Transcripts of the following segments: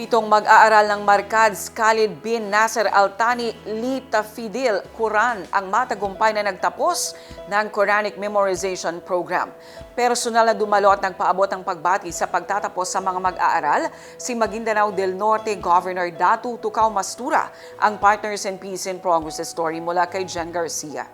Pitong mag-aaral ng Markads Khalid bin Nasser Al Thani Litafidil Quran ang matagumpay na nagtapos ng Quranic Memorization Program. Personal na dumalo at nagpaabot ng pagbati sa pagtatapos sa mga mag-aaral si Maguindanao del Norte Governor Datu Tukaw Mastura, ang Partners in Peace and Progress story mula kay Jen Garcia.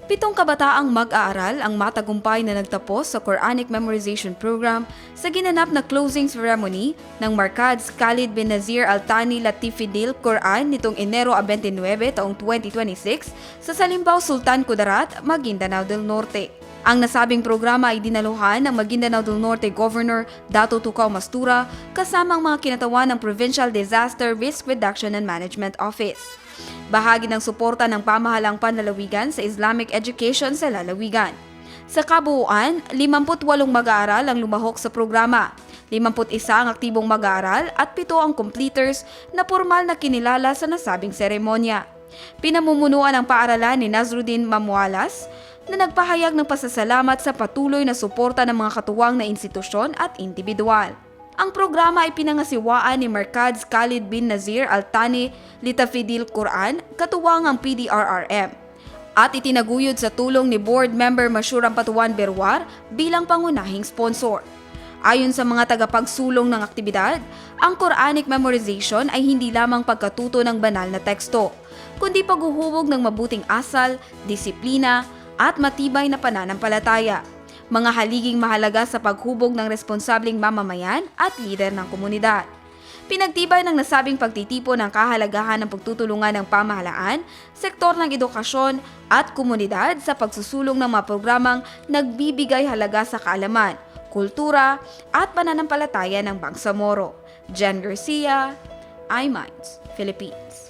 7 kabataang mag-aaral ang matagumpay na nagtapos sa Quranic Memorization Program sa ginanap na closing ceremony ng Markads Khalid bin Nasser Al Thani Litafidil Quran nitong Enero 29 taong 2026 sa Salimbao Sultan Kudarat, Maguindanao del Norte. Ang nasabing programa ay dinaluhan ng Maguindanao del Norte Governor Datu Tukaw Mastura kasama ang mga kinatawan ng Provincial Disaster Risk Reduction and Management Office. Bahagi ng suporta ng pamahalang panlalawigan sa Islamic education sa lalawigan. Sa kabuuan, 58 mag-aaral ang lumahok sa programa, 51 ang aktibong mag-aaral at 7 ang completers na formal na kinilala sa nasabing seremonya. Pinamumunuan ang paaralan ni Nazruddin Mamualas na nagpahayag ng pasasalamat sa patuloy na suporta ng mga katuwang na institusyon at individual. Ang programa ay pinangasiwaan ni Markads Khalid bin Nasser Al Thani Litafidil Quran, katuwang ang PDRRM, at itinaguyod sa tulong ni Board Member Mashuram Patuan Berwar bilang pangunahing sponsor. Ayon sa mga tagapagsulong ng aktibidad, ang Quranic memorization ay hindi lamang pagkatuto ng banal na teksto, kundi paghuhubog ng mabuting asal, disiplina, at matibay na pananampalataya. Mga haliging mahalaga sa paghubog ng responsableng mamamayan at lider ng komunidad. Pinagtibay ng nasabing pagtitipon ng kahalagahan ng pagtutulungan ng pamahalaan, sektor ng edukasyon at komunidad sa pagsusulong ng mga programang nagbibigay halaga sa kaalaman, kultura at pananampalataya ng Bangsamoro. Jen Garcia, iMinds, Philippines.